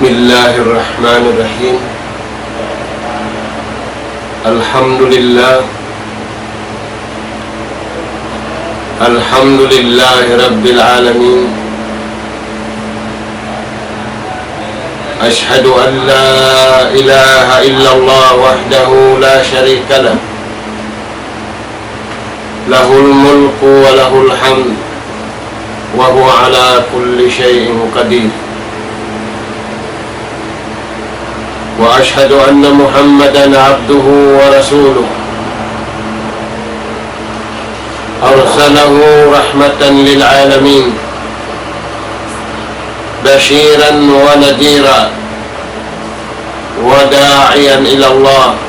Bismillahirrahmanirrahim. Alhamdulillah. Alhamdulillahi Rabbil Alamin. Ashhadu an la ilaha illallah wahdahu la sharika lah. Lahul mulku wa lahul hamd. Wa huwa ala kulli syai'in qadir. Wa ashhadu anna Muhammadan abduhu wa rasuluh. Arsalahu rahmatan lil alamin. Bashiran wa nadira. Wa da'iyan ila Allah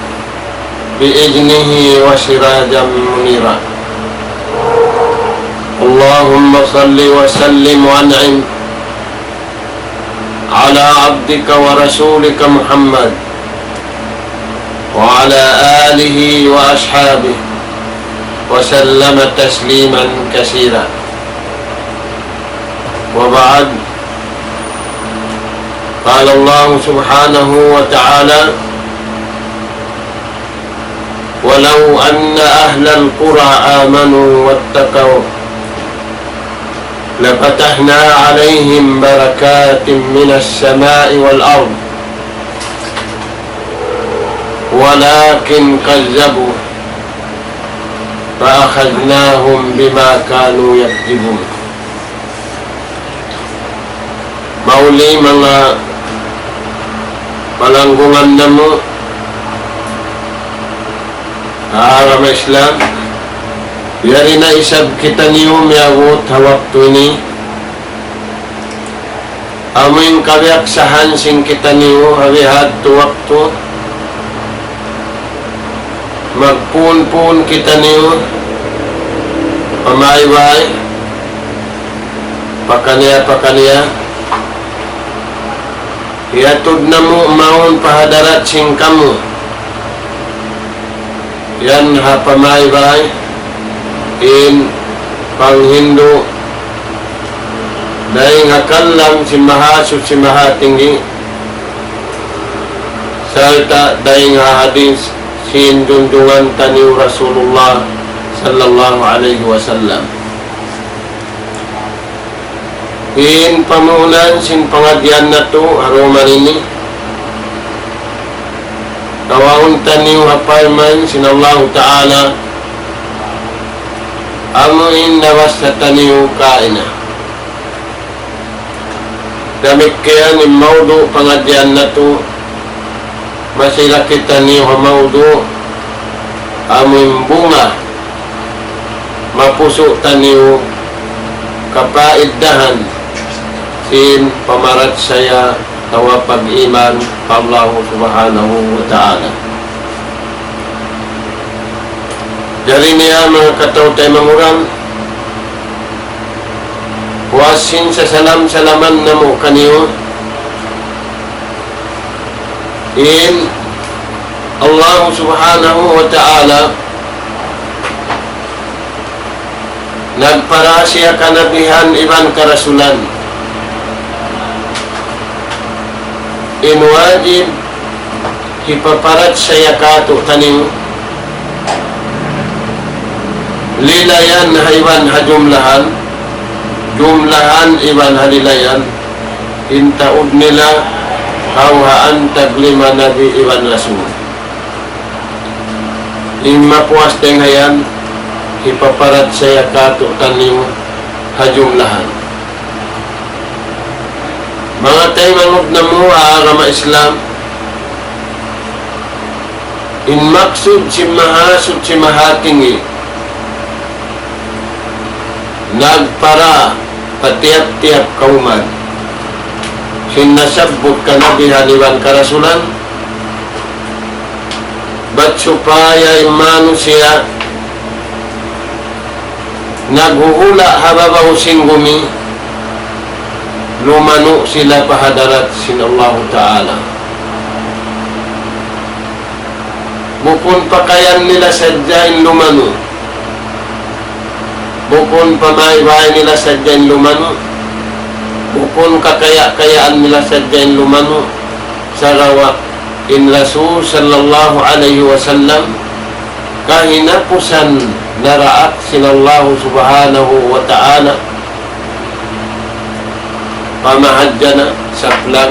bi'iznihi wa sirajan munira. Allahumma salli wa sallim wa an'im ala abdika wa rasulika Muhammad wa ala alihi wa ashabihi wa sallama tasliman katsira. Wa ba'd. Qala Allah subhanahu wa ta'ala: walau anna ahlal qura amanu wattaqaw lafatahna 'alaihim barakatin minas sama'i wal ard walakin kazzabu fa akhadnahum bima kanu yakzibun. Mauli mga palanggungan namo arama Islam, yari na isab kita niyo miyagot hawak ni amin kawiaksahan sing kita niyo hawihad tu waktu magpun-pun kita niyo pamaybay pakaniya iatod na mo maun pahadarat sing kamu yan ha pamaybay in panghindo dahil hakalam si mahasud si mahatinggi salta dahil hadis sin junjungan taniw Rasulullah sallallahu alaihi wasallam in pamulan sin pangadyan na to aruman ini kawaun taniw hapayman sin Allah Ta'ala amuin nawas sa taniw kaina damit kaya ni maudu pangadyan na to masila kita niyo hamaudo amin bunga mapuso taniyo kapaiddahan sin pamarat saya tawa pag-iman pa Allah subhanahu wa ta'ala. Dari niya mga kataw tayo manguram wasin sa salam-salaman na mo kaniyo in Allah subhanahu wa ta'ala nagpara siya kanabihan iban karasulan in wajib hipaparat saya kato tanim lilayan haywan hajumlahan jumlahan iban halilayan intaud nila kawhaan taglima nabi iban rasul lima puas tengayan ipaparat saya kato tanim hajumlahan mga tayo mangod na mo arama Islam in maksud si mahasud si mahatingi nagpara patiap-tiap kauman sinasabot ka nabihan iwan karasulan ba't supaya imano siya naghuhula hababaw singgumi lumano sila pahadarat sin Allah Ta'ala bukon pakayan nila sadyain lumano bukon pamaybay nila sadyain lumano Bukun kakaya-kayaan nila sadyain lumano sa rawa in Rasul sallallahu alaihi wasallam kahinapusan naraak sinallahu subhanahu wa ta'ala pamahadjana sa flag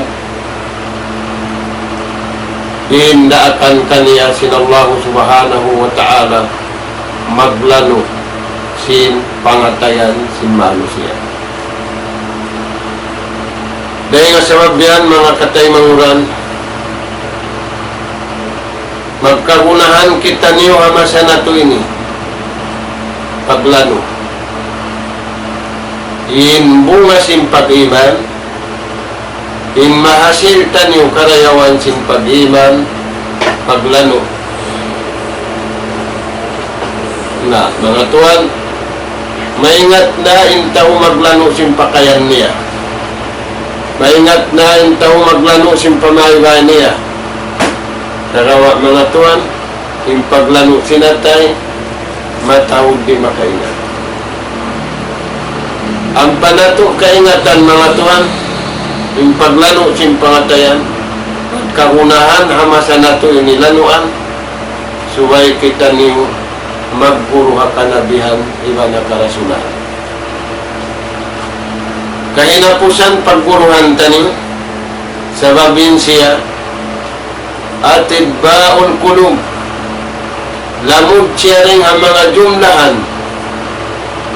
hindaakan kaniya sinallahu subhanahu wa ta'ala maglano sin pangatayan sin manusia. Dahil nga sabab yan, mga katay manguran, magkagunahan kita niyo hamasa na to ini paglano in bunga sin pag-iman in mahasiltan niyo karayawan sin pag-iman paglano na mga tuwan maingat na in tao maglano sin pakayan niya, maingat na in tao maglano sin pamahiwain niya. Narawa mga tuwan, yung paglano sinatay, matawag di makaingat. Ang panato kaingatan mga tuwan, yung paglano sin pangatayan, kagunahan hamasa na to inilanuan, suway kita niyo magpuro kanabihan iba na karasunan. Kahinapusan pagpuruhan tani, sababin siya, atibbaul kulub lamud siya rin ang mga jumlahan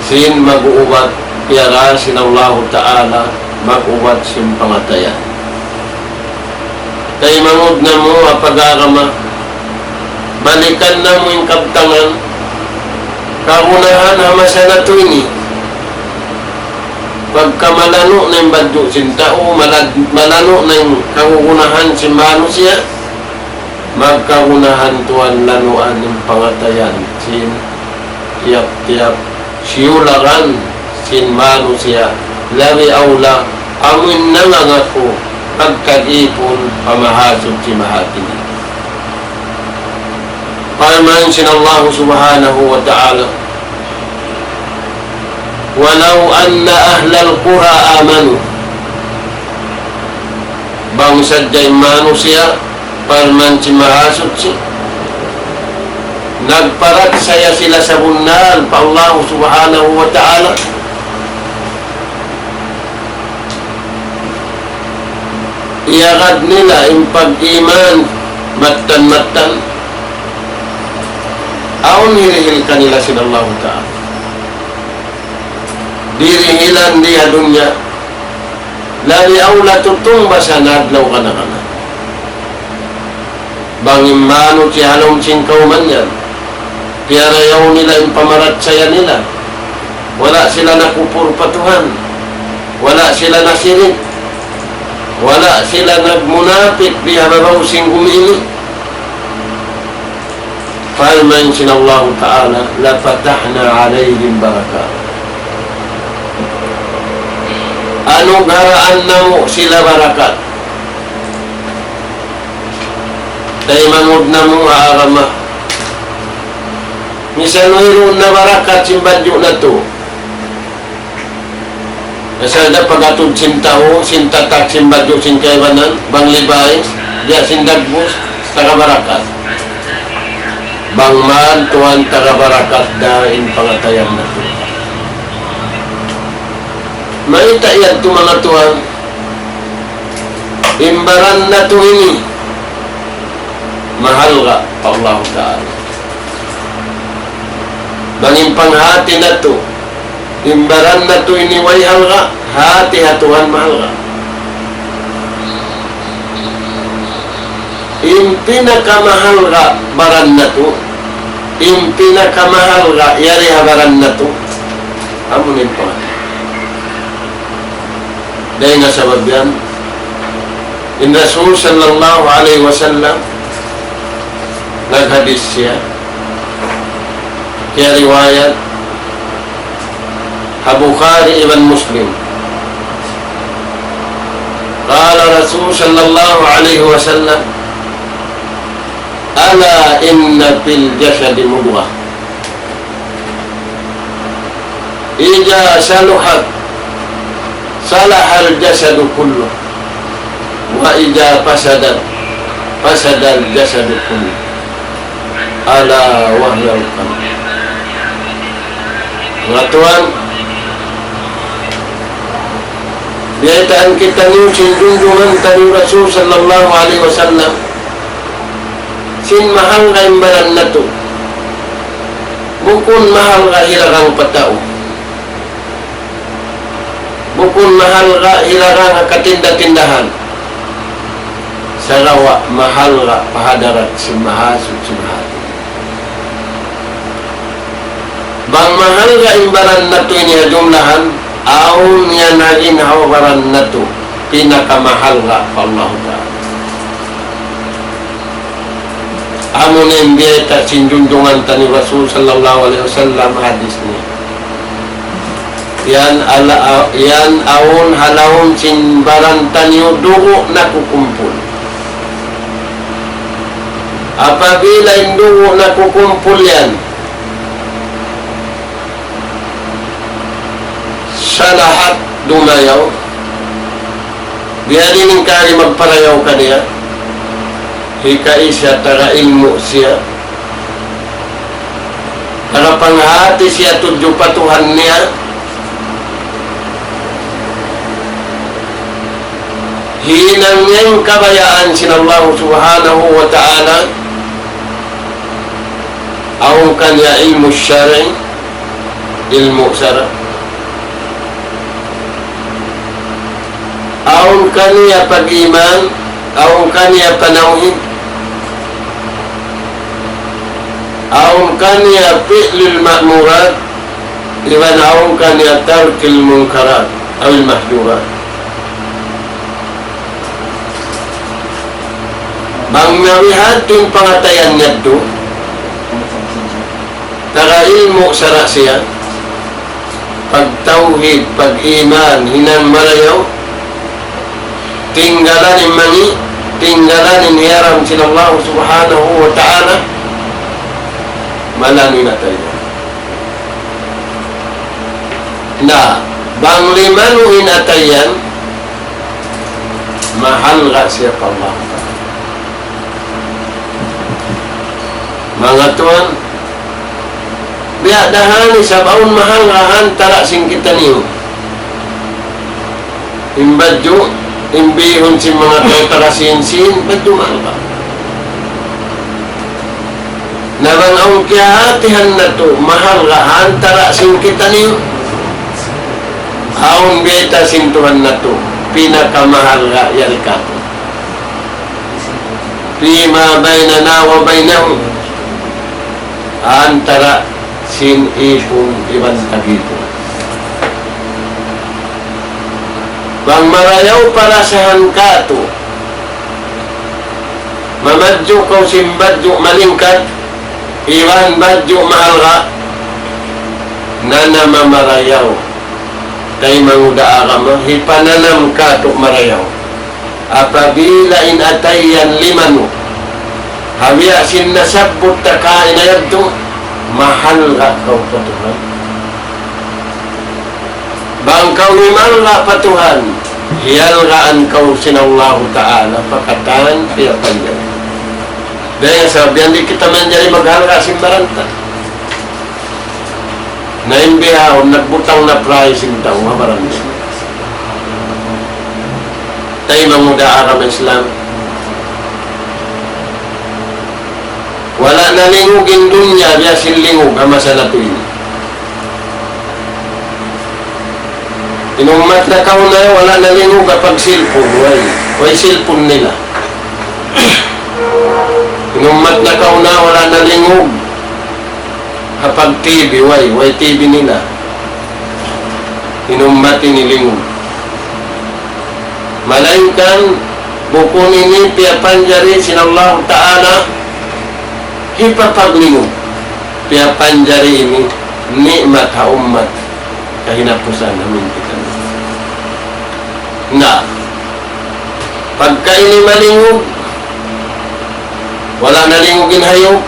sin mag-uwat piyara sin Allah Ta'ala mag-uwat sin pangatayan kay mangod na mo apag-agama balikan na mo yung kaptangan kagunahan hamasa na to ini pagkamalano na yung badyo sin tao malano na yung kagugunahan sin manusia magkagunahan tuan lanuan ng pangatayan sin tiap-tiap siyularan sin manusia labi aula amin nangangako pagkag-ipon pamahasog si mahatin parman sin Allah subhanahu wa ta'ala walau anna ahlal qura amanu bangsa jay manusia parman si mahasot si nagparat saya sila sa bunal pa Allah subhanahu wa ta'ala iagad nila yung pag-iman matan-matan aon hirihil kanila sila Allah ta'ala dirihilan diya dunya lali awla tutong basa nadlaw ka na kana bangin mano si halong singkaw man yan kiyarayaw nila yung pamaratsaya nila wala sila nakupurpatuhan wala sila nasirit wala sila nagmunapit bihababaw sing umili falman sinallahu ta'ala lafatahna alayhim baraka anong haraan na mo sila barakat dahil mangod na mong aarama misal mayroon na barakat simbadyo na to nasada pagatod sintao sintatak simbadyo sinkaibanan banglibay diya sindagbos tagabarakat bangman tuhan tagabarakat dahin pangatayan na to may taiyad to mga tuhan imbaran na to ini mahal ka pa Allah Ta'ala bangin panghati na to imbaran na to iniwayhal ka hati hatuhan mahal ka yung pinakamahal ka baran na to yung pinakamahal ka yari habaran na to amunin pa dahil nga sabab yan in Rasul sallallahu alaihi wasallam naghadis siya kaya riwayat Bukhari ibn Muslim qala Rasul sallallahu alaihi wasallam ala inna fil jasadi mudghah idza saluhat salahal jasadu kullu wa idza fasadal jasadu kullu ala wahyal qalb. Mga tuan, biayaan kita ni sinjunjungan tadi Rasul sallallahu alaihi wasallam sin mahal ka imbalan na to bukun mahal ka hilarang patao, bukun mahal ka hilarang katinda-tindahan, sarawa mahal ka pahadarat si mahasud si mahal. Bang mahal ka imbalan na to niya jumlahan aun niya naging hawaran na to pinakamahal ka Allah Ta'ala. Amo na imbiyeta sinjunjungan ta ni Rasul sallallahu alaihi wasallam hadis ni. Yan aun halawon sinbaran tanyo dugo na kukumpul. Apabila yung dugo na kukumpul yan sa lahat dumayaw, biyarin kari magparayaw ka niya, hikai siya, taga ilmu siya, taga panghati siya, tudyo patuhan niya, hinang niyang kabayaan sinallahu subhanahu wa ta'ala, awang kanya ilmu syari, ilmu syara, awang kanya pag-iman, awang kanya panawid, awang kanya fi'lil ma'murat, iwan awang kanya tarkil munkarat awil mahdurat. Bang nawihan ting pangatayan niya do, taga ilmu sara siya, pagtauhid, pag-iman, hinang malayaw, tinggalan yung mani, tinggalan yung hiyaram sinallahu subhanahu wa ta'ala, malami na tayo. Na, bang limanuhin atayan, mahal ka siya pa Allah. Mga tuan, biya dahani sabaon mahal rahan tara sing kita niyo. Imbadyo, imbihon si mga tao tara sin-sin, badyo mahal ka. Nabang ang kihatihan na to, mahal rahan tara sing kita niyo. Aong beta sintuhan na to, pinakamahal ka yalika to. Pima baynana wa baynahum, antara sin ipon iban tagito. Bang marayaw para sa hangkato, mamadyo kau simbadyo malingkat, iwan badyo mahalra, nana mamarayaw, kay manguda agama, hipananam kato marayaw. Apabila inatayan limano, habiya sinasabot takain na yadto, mahal ka kau patuhan. Bang kau mahal ka patuhan, hiyalgaan kau sinallahu ta'ala, pakatan, piyatan yan. Dahil sabihan di kita menjadi maghalga simbaranta. Naimbihahon, nagbutang na pricing tao, mamaranda. Tayo manguda Arab Islam. Wala na lingugin dunya, biya silingog ang masanatuin. Inumat na kauna na, wala na lingog kapag silpon, way silpon nila. Inumat na kauna, wala na lingog kapag TV, way TV nila. Inumati ni lingog. Malainkan, bukunin ni piyapanjari sinallahu ta'ala, hipapaglingog. Piyapanjari ini, nikmat ha umat, kahinapusan namin kita. Na, pagka ini malingog, wala nalingogin hayop,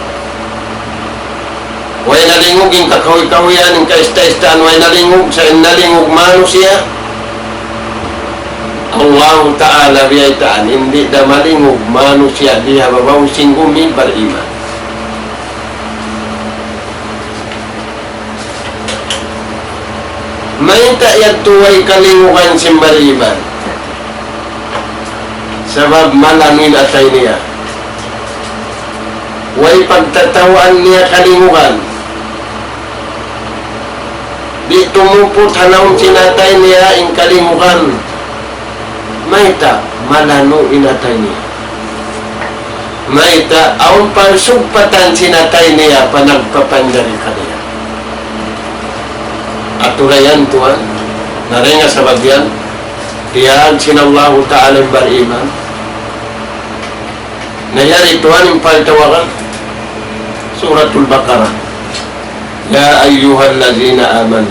way nalingogin kakawi-kawiyan, kaista-istaan, way nalingog sa nalingog manusia, Allah Ta'ala biyaitaan, hindi da malingog manusia diha babaw singgumi bariman. May ta'yat tuway kalingukan simbariman. Sabab malamin atay niya. Way pagtatawaan niya kalingukan. Di tumupot halawang sinatay niya in kalingukan. May ta malano inatay niya. May ta aun parsugpatan sinatay niya panagpapanjari kaniya. Atulayan tuan, narenga sa bagyan, tiyag sinallahu ta'ala bariman. Nayari tuan yung paltawakan, Suratul Baqarah. Ya ayyuhallazina amanu.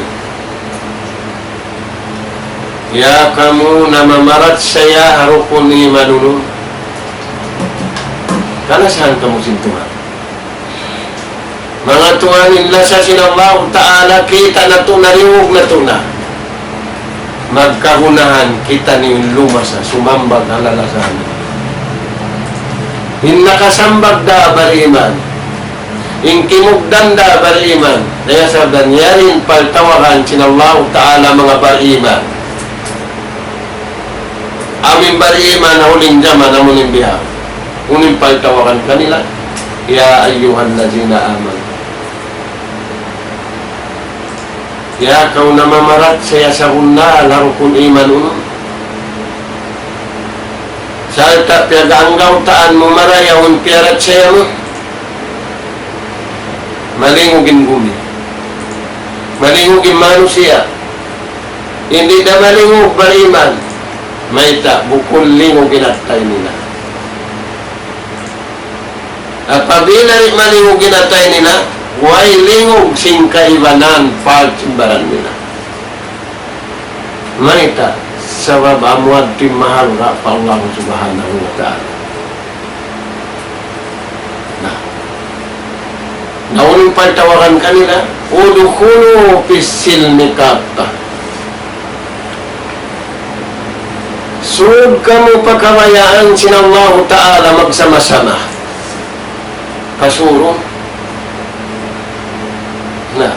Ya kamu namamarat saya harukun imanunu. Karena saan kamu sintuhan? Mga tuhan nila sa sinallahu ta'ala, kita na ito, nariwog na ito na. Magkahunahan kita ni lumasa, sumambag alalasan. Nakasambag da bariman. Inkimugdan da bariman. Kaya sa danyarin paltawakan sinallahu ta'ala mga bariman. Amin bariman na huling jaman na muning biha. Uning paltawakan kanila. Ya ayyuhan lazina aman. Ya kau namamarat saya sa hunna larukun iman unun. Sa tak piaganggaw taan mo marayahun piarat saya mo. Malingugin gumi. Malingugin manusia. Hindi na malingug bariman. May tak bukul lingugin at tayo nila. Apabila malingugin at tayo nila, way lingog sing kaibanan pagsimbaran nila. Manita sabab amuad timahal ka pa Allah subhanahu wa ta'ala. Nauling paltawakan kanila, udukulu pisilmi kata. Sud kamu pagkamayaan sinallahu ta'ala magsama-sama. Kasuro na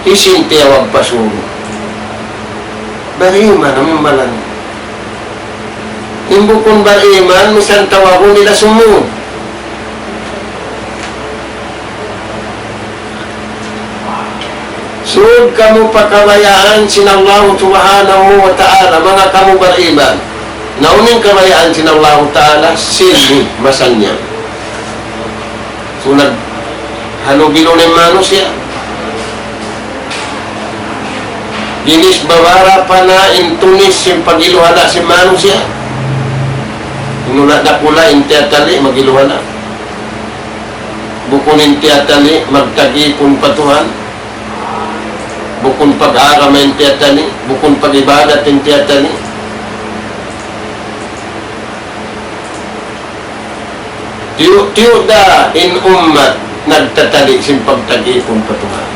isintiyawag pasuro. Bariman ang malan. Imbukon bariman, misan tawago nila sumunod. Sud kamu pakamayaan sinallahu subhanahu wa ta'ala, mga kamu bariman. Nauning kamayaan sinallahu ta'ala, silmi masanya. Sunag halugilo ng manusia. Dinis bawara pa na intunis yung pagiluhala si manusia. Inuna na pula intiatali magiluhala. Bukun intiatali magtagipon patuhan. Bukun pag-arama intiatali. Bukun pag-ibadat intiatali. Tiyo da in ummat nagtatali sing pagtagipon patuhan.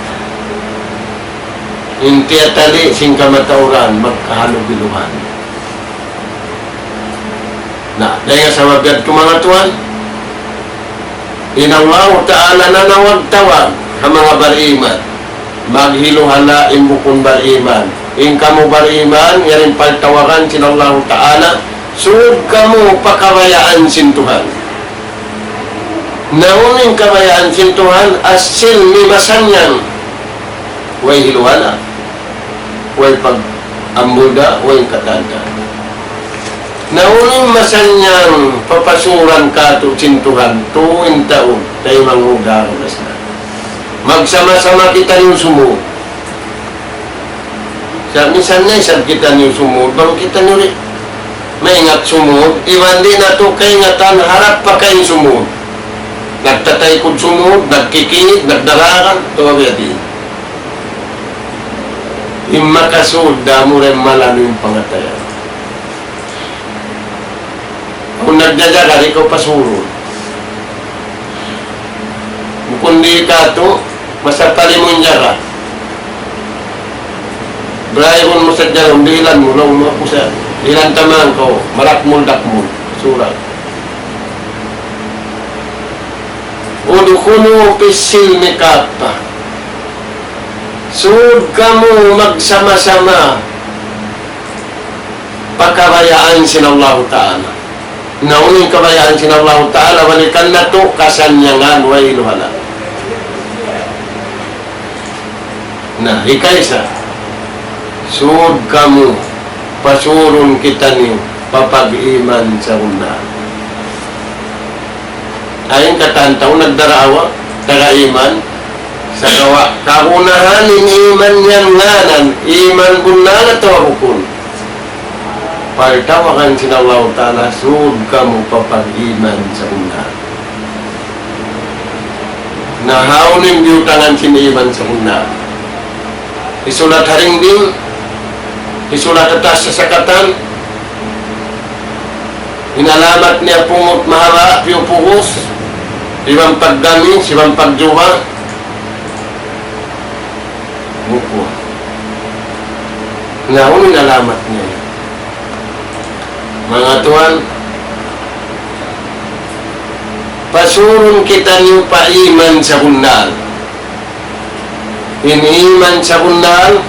Intiatali sing kamatauran magkahalubiluhan. Na, dahil sa wagad ko mga tuwan, inallahu ta'ala na nawagtawag ang mga bariman. Maghiluhala imbukon bariman. In kamu bariman, yarin paltawakan sinallahu ta'ala, sud kamu pakawayaan sintuhan. Nauning kabayaan sintuhan asil mimasanyan. Way hiluhala. Way pag-ambulda, way katanda. Nauning masanyang papasuran ka to sintuhan tuwing taon tayo mangudaro na sila. Magsama-sama kita yung sumud. Sa misan na isang kita yung sumud, bang kita nyo rin maingat sumud, iwan din na to kay ngatan harap pa kayong sumud. Nagtatay kong sumud, nagkikinig, nagdarakan, tuwag din. Yung makasud, damo rin malano yung pangatayan. Kung nagdadagar, ikaw pasuro. Kung di ka to, masapali mo yung jara. Brayon mo sa jara, umbilan mo, lang mo ako sa Ilan taman ko, marakmul-dakmul, surat. Udkhulu fis-silmi kaffah. Sud kamu magsama-sama pagkabayaan sin Allah Ta'ala. Nauning kabayaan sin Allah Ta'ala, walikan na to kasanyangan wa iluhala. Nah, ikaysa, sud kamu, pasurun kita niyo, papag-iman sa una. Ayon katantaw, nagdaraawa, taga-iman, sa gawa, kaunahan in iman niyang nganan, iman bunna na tawabukun. Paltawakan sina Allah Ta'ala, sud kamu papag-iman sa una. Nahaunin biutangan siniman sa una. Isulat haring din, isulat atas sa sakatan, inalamat niya pungot mahara, piyupugos, ibang pagdami, ibang pagjuwa, buko. Naunin alamat niya. Mga tuan, pasurun kita niyo paiman sa bundal. Iniman sa bundal,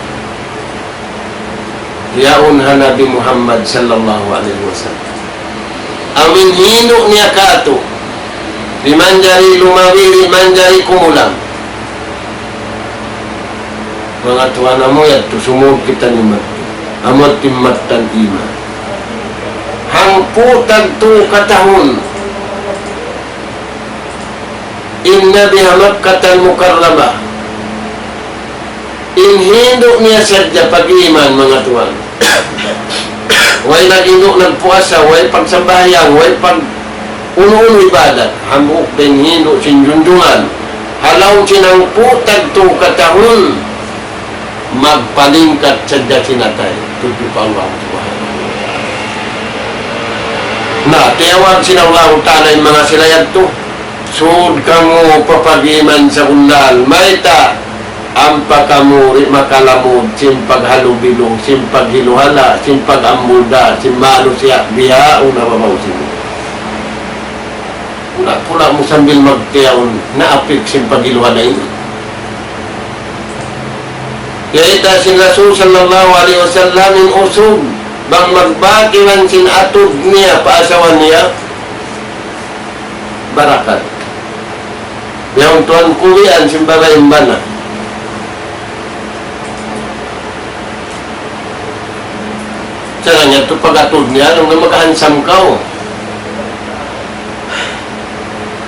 yaun Nabi Muhammad sallallahu alaihi wasallam. Amin hino niya kato, limanjari lumawili, manjari kumulang. Mga tuan mo yan, tusumog kita ni mati. Amot timatan iman. Hangputag to katahon. Inna bihamad katan mukarraba. Inhindo niya sadya pag-iman, mga tuan. Way nag-indo nagpuasa, way pagsambayang, way pag uno-uno ibadat. Hamuk din hindo sinjunjungan. Halaw sinang putag to katahon. Magpalingkat sadya sinatay. Tupi pa Allah Subhanahu. Na, tiyawag sinawlaw tanay mga silayad to. Sud kamu papag-iman sa undal. Maita, ampa kamu makalamod, simpag halubilo, simpag hiluhala, simpag amulda, simpalo siya, biha, unawabaw sino. Pula mo sambil magtiyaon, naapik simpag hiluhala ini. Kaya ita sin Rasul sallallahu alaihi wasallam in usub, bang magbakiwan sin atod niya, paasawan niya, barakat. Yang tuan kulian simbaga imbana. Caranya tu pagatod niya nung maghansam kau.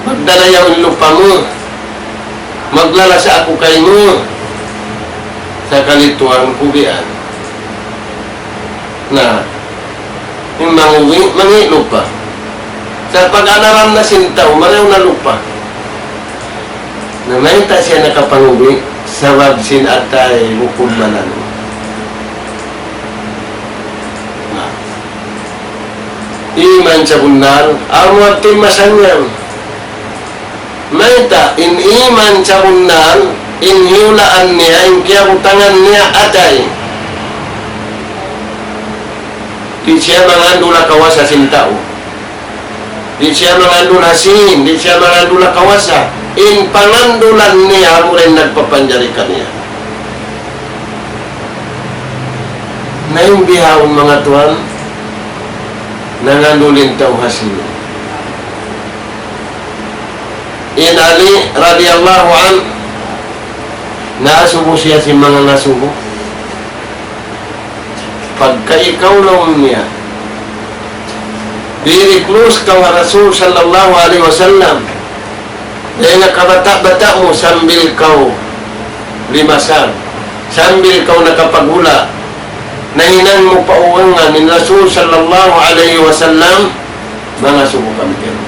Magdala yung lupa mo. Maglalasa ako kay mo. Sa kalituang kulian. Na, yung mangi lupa. Sa pag-anaram na sintaw, marew na lupa. Namayta siya nakapangubi sa wabsin atay hukum manano. Iman sa bundal, amot timasanyam. Mayta, in iman sa bundal, in hiulaan niya, in kiyabutangan niya atay. Di siya mangandula kawasa sintao. Di siya mangandula sin, di siya mangandula kawasa. In pangandulan niya mo rin nagpapanjari kaniya. Na yung bihawon mga tuwan, nangandulin tao hasil. In Ali radiyallahu an, naasubo siya si mga nasubo. Pagka ikaw lang niya, diri close ka wa Rasul sallallahu alaihi wasallam. Dahil nakabata-bata mo, sambil kau limasan, sambil kau nakapagula, nahinan mo pauwangan ni Rasul sallallahu alaihi wasallam, mga subo kami kayo.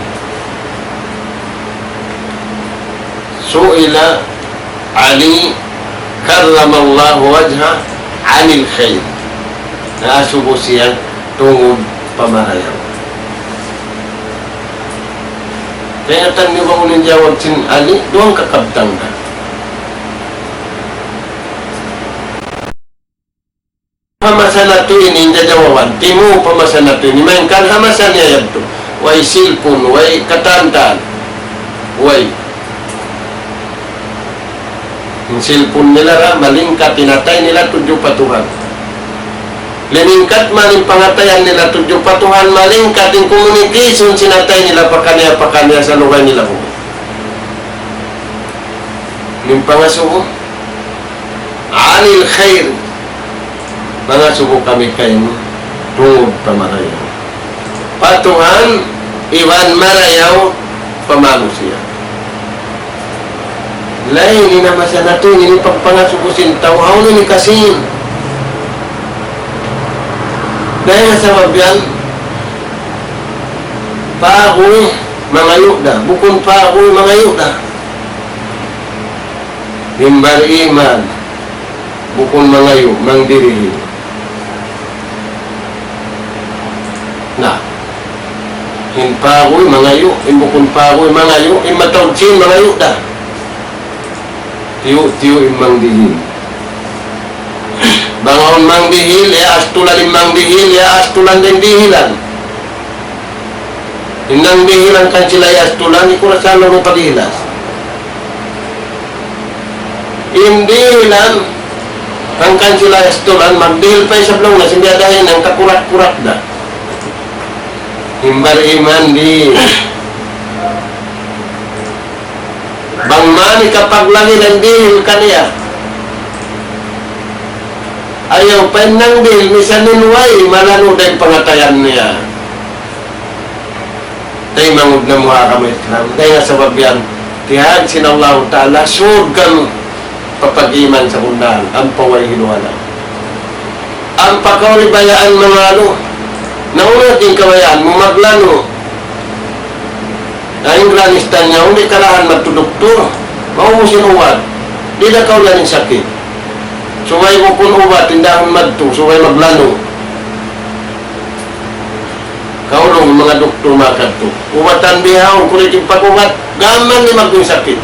Su'ila Ali karramallahu wajha anil khair. Naasubo siya tungod pamarayaw. Kaya niyo ba unin jawab sin Ali, doang kakabtang ka. Masalah tu ini, ginawawan, timu pamasan natin, may kalhamasan niya yan to. Way silpon, way katantan, way. Yung silpon nila ra, malingkat, tinatay nila, tudyo patuhan. Liningkat man yung pangatayan nila, tudyo patuhan, malingkat, yung communication, sinatay nila pakanya sa lugar nila mo. Yung pangasuho, anil khair, mga subo kami kayo, tungod pamarayaw. Patuhan, iwan marayaw, pamalo siya. Lain, ini naman siya na ito, ini pagpangasukusin, tawaw na ni kasin. Dahil sa mabyan, paakoy, mga yuda, bukon paakoy, mga yuda. Himbar iman, bukon mga yu, mang dirihi. Na, himpagoy, mga yu, imbukon pagoy, mga yu, imatawdsin, mga yu da. Tiyo, imang dihil. Bangaon mang dihil, astulan imang dihil, astulan din dihilan. Inang dihilan kan sila astulan, ikurasalo mo padihilas. Indihilan, ang kan sila astulan, magdihil pa sa blong na, hindi adahin ang kakurat-kurat na. Himbar iman di bang mani kapag lagi ng dihil kaniya ayaw pa ng dihil misan ninuway malano din pangatayan niya tayo mangod na mga kami Islam tayo nga sa babyan tihag sinallahu ta'ala surgan papag-iman sa bundahan ang paway hinuhala ang pagkaulibayaan mga ano nauna din kawayan mo maglano na yung granistan niya hindi kalahan magtuduktor mauusin uwad di na kaulan yung sakit suway mo kung uwad tindahan madto suway maglano kaulong mga doktor makadto uwatan bihaw kulit yung pag-uwad gaman ni mag-yung sakit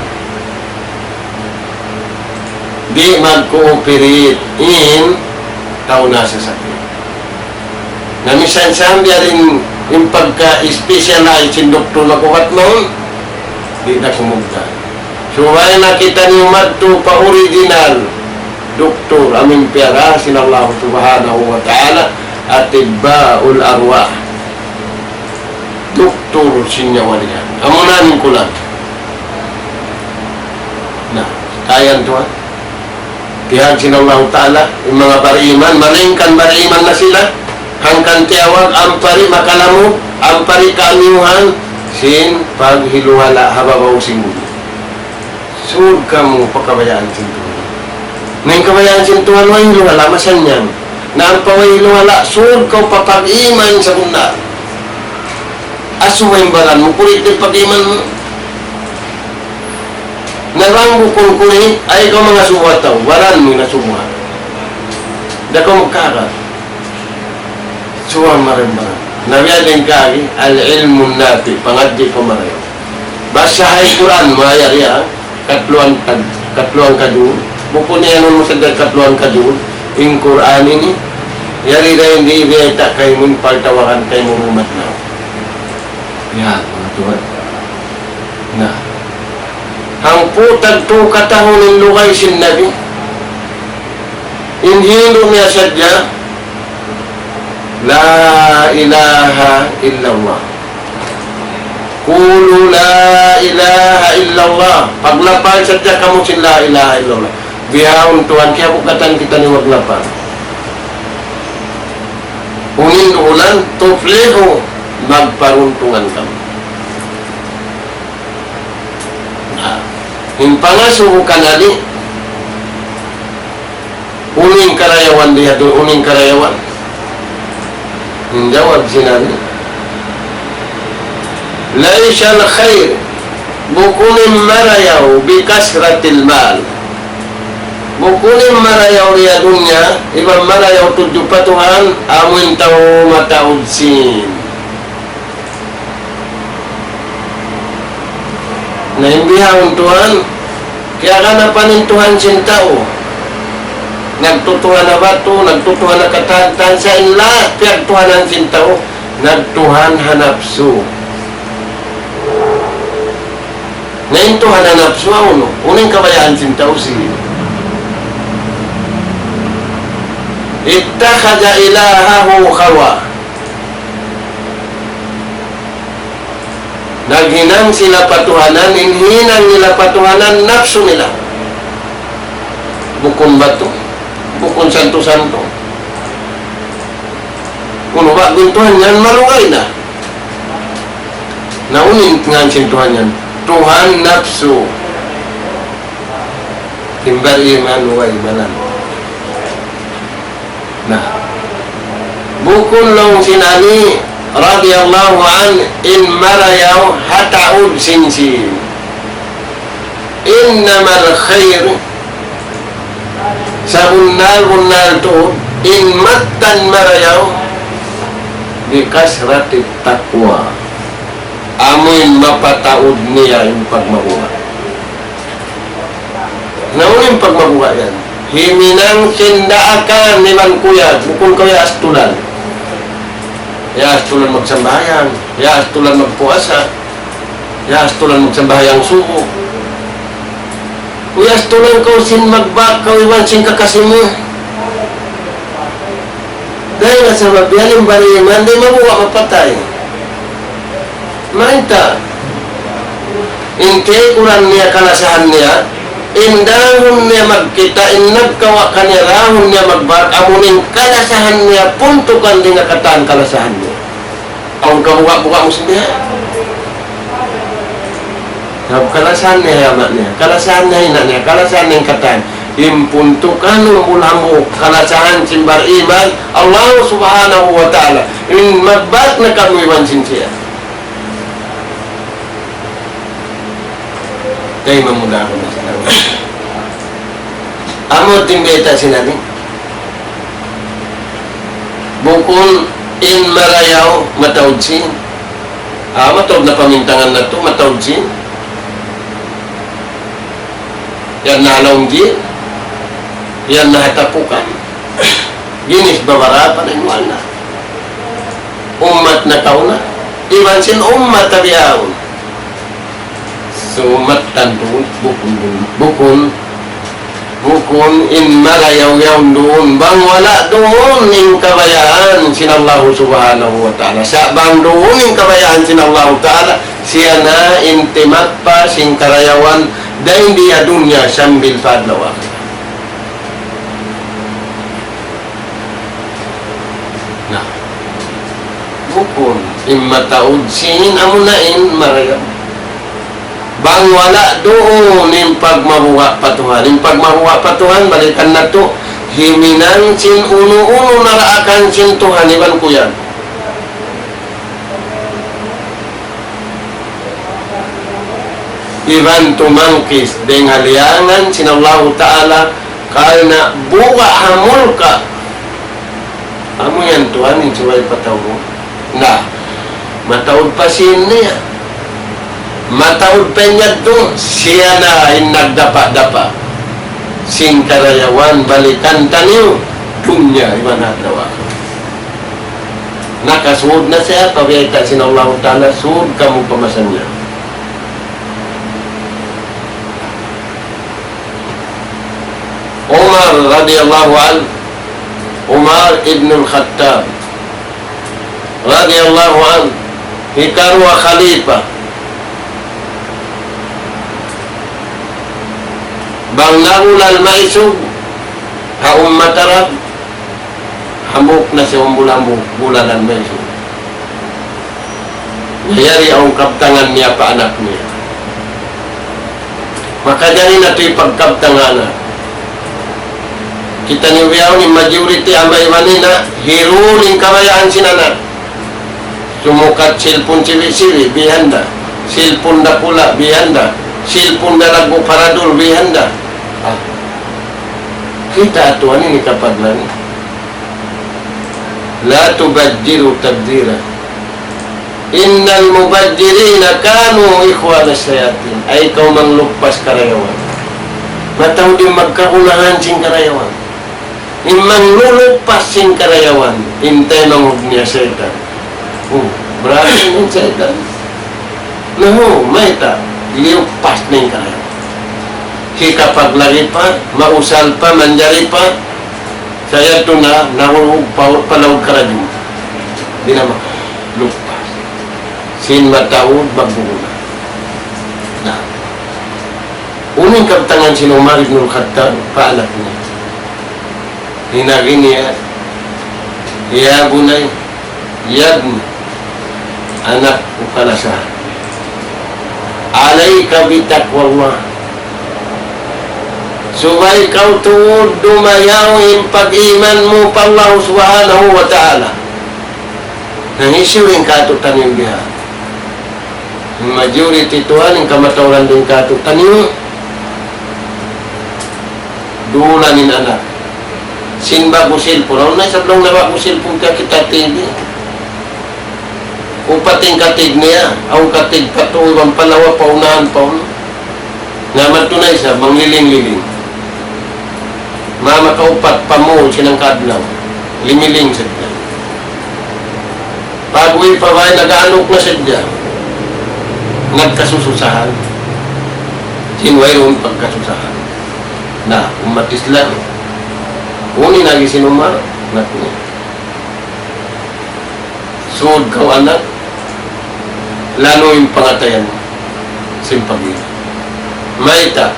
di mag-cooperate in tao na sa sakit na misan-san diya rin yung pagka-specialize yung doktor na kukat mo, di na kumugta. So, ay nakita niyo madto pa-original doktor, aming pera, sinallahu subhanahu wa ta'ala, at ibba'ul arwah. Doktor sinya walihan. Amunanin ko lang. Na, kayan to ha? Tihag sinallahu ta'ala, yung mga bariman, malingkan bariman na sila, hangkan tiawag, ampari makalamog, ampari kaanyuhan, sin paghiluhala hababaw singuli. Sud ka mo pagkabayaan sintuhan. Ngayon kabayaan sintuhan, way hiluhala, masan yan. Na ang paway hiluhala, sud ka papag-iman sa bunda. Asuwain baran mo, kulit din pag-iman mo. Narang bukong kulit, ay ikaw mga suwataw, waran mo na suwa. Da ka magkakat. Suwang marimbaran. Nabiyadin kagi, al-ilmun nati, pangadji ko marayo. Basahay Quran, mayari ha, katluang kadun. Buko niya nun mo sa katluang kadun, yung Quran ini, yari na hindi ibiyata kayo mong pagtawakan kayo mong umat na. Yan, mga Tuhan. Na. Ang putag to katahon ng lukay sin Nabi, inhilo niya sadya, La ilaha illallah. Kulu la ilaha illallah. Paglapag sadya kamu sin la ilaha illallah. Bihawon Tuhan, kaya bukatan kita ni maglapag. Ungin ulan, tufliho, magparuntungan kami. Impangasuho kanali, uning karayawan diha doon, uning karayawan. Jawab sinabi, Laisha al-khair, bukunin marayaw bikasratil mal. Bukunin marayaw riya dunya, ibang marayaw tudyo patuhan, amin tao mataudsin. Naimbihang Tuhan, kaya ka na panintuhan sin tao. nagtutuhan na bato, nagtutuhan na katagtan, sa inla, piyagtuhanan sintaw, nagtuhan hanapsu. Ngayon tuhan hanapsu, ano? Unang kabayaan sintaw si ittakhadha ilahahu hawa. Naghinang sila patuhanan, inhinang nila patuhanan, nafsu nila. Bukon bato, bukon santo-santo. Kung ba guntuhan yan, malungay na. Naunin nga ang sintuhan yan. Tuhan nafsu. Timbar iman, way malan. Nah, bukon long sinani radhiyallahu an in marayaw hataud sinsin. Innamal khair sa unnal to in mattan marayaw di kasratit takwa. Amoy mapataud niya yung pagmabuhay. Naunin pagmabuhay yan. Himinang sindaakan ni man kuya, bukon kaya astulan. Ya astulan magsambahayan, ya astulan magpuasa, ya astulan magsambahayan suko. Kuya astulan ko sin magbakaw iwan sin kakasimu. Dahil nga sa mabiyaling bariman, di mabuwa mapatay. Maita, inte kurang niya kalasahan niya, indahon niya magkita, nagkawa ka niya, rahon niya magbak, amunin kalasahan niya, puntukan din nakataan kalasahan niya. Ang kabuka-buka mo siya. Kalasahan niya, yaman niya, kalasahan niya, hina niya, kalasahan niya kataan. Impuntukan ng mulamu, kalasahan simbar iman, Allah subhanahu wa ta'ala. Magbak na kamuiwan siya. Kaya mamula ako na sila. Amo timbeta sinani. Bukol in marayaw matawdsin. Matawd na pamintangan na to, matawdsin. Yan nalawng di. Yan nahatapukan. Ginis babara panayuan na. Umat na kauna. Iwan sin umat tabiaon. Sumat tandun, bukun in malayaw-yaw doon, bang wala doon ng kabayaan sinallahu subhanahu wa ta'ala. Sa bang doon ng kabayaan sinallahu ta'ala, siya na intimat pa sing karayawan dahil diya dunya sambil fadlawa. Nah, bukun in mataud sin amunain marayaw. Bang wala doon yung pagmabuha patuhan. Yung pagmabuha patuhan, balikan na to. Himinan sin uno-uno naraakan sin Tuhan. Iban ko yan. Iban tumangkis. Deng haliangan sin Allah Ta'ala. Karena buka hamul ka. Amo yan Tuhan, yung suway patawag. Nah, matawag pa sin niya. Mataud penyat tu siya na nagdapa-dapa sing karayawan balikan taniw dunya iman hadawa nakasuod na siya pabiyata sin Allah Ta'ala suod kamu pamasan niya. Umar radhiyallahu an, Umar ibn al-Khattab radhiyallahu an, hikarwa khalifah bang narulal maisog ha ummatarab hamuk na siya bulanan maisog nayari ang kaptangan niya pa anak niya maka dyan na ito'y pagkaptangan na kita niyaw ni majority ang maimanina hiruling kabayaan sinanak sumukat silpon sili-sili bihanda silpon na pula bihanda silpon na lago paradol bihanda. Kita atuan ini kapaglan. La tubadjiru tabdira. Innal mubadjirina kanu ikhwana syayatin. Ay ikaw manglukpas karayawan. Mataw din magkaunahan sing karayawan. imang lulupas sing karayawan, intay mangog niya setan. Berarti ng setan. No, may ta, liupas na yung karayawan. Kikapaglari pa, mausal pa, manjari pa, saya ito na, nahulog palawag karadyo. Di na makalupas. Sin mataod, magbuna. Na. Uning kaptangan sinumar Ibnul Khattab, paanak niya. Hinagi niya, ya bunay, yabni, anak ko kalasa. Alayka bitaqwallah. Subay ikaw tuod dumayaw yung pag-iman mo pa Allah subhanahu wa ta'ala. Nangisyo rin katutan yung biha. Yung majority tuhan, yung kamatawaran din katutan yung dulanin anak. Sinba ko silpon. Ang nasablong na ba ko silpon ka kita tigil. Upating katig niya. Ang katig patuloy, ang palawa, paunahan, paunahan. Naman tunay siya, mangliling-liling. Mama kaupat, pamuhol sinang kadlaw. Limiling siya. Pag-uwi pa ba, nag-aanok na siya. Nagkasususahan. Sinway ron pagkasusahan. Na, umatis lang. Uni lagi sinumar, anak niya. Suod kau anak, lalo yung pangatayan mo. Simpagin. Maita.